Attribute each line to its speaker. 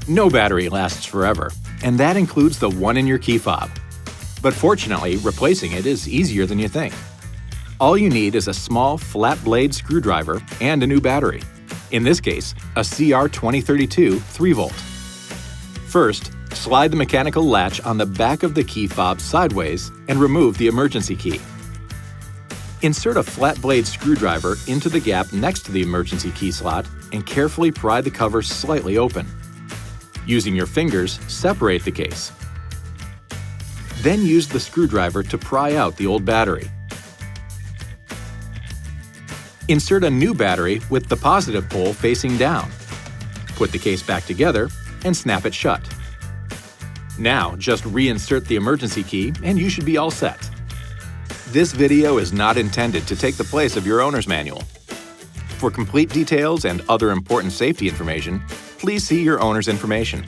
Speaker 1: No battery lasts forever, and that includes the one in your key fob. But fortunately, replacing it is easier than you think. All you need is a small, flat blade screwdriver and a new battery. In this case, a CR2032 3V. First, slide the mechanical latch on the back of the key fob sideways and remove the emergency key. Insert a flat blade screwdriver into the gap next to the emergency key slot and carefully pry the cover slightly open. Using your fingers, separate the case. Then use the screwdriver to pry out the old battery. Insert a new battery with the positive pole facing down. Put the case back together and snap it shut. Now, just reinsert the emergency key and you should be all set. This video is not intended to take the place of your owner's manual. For complete details and other important safety information, please see your owner's information.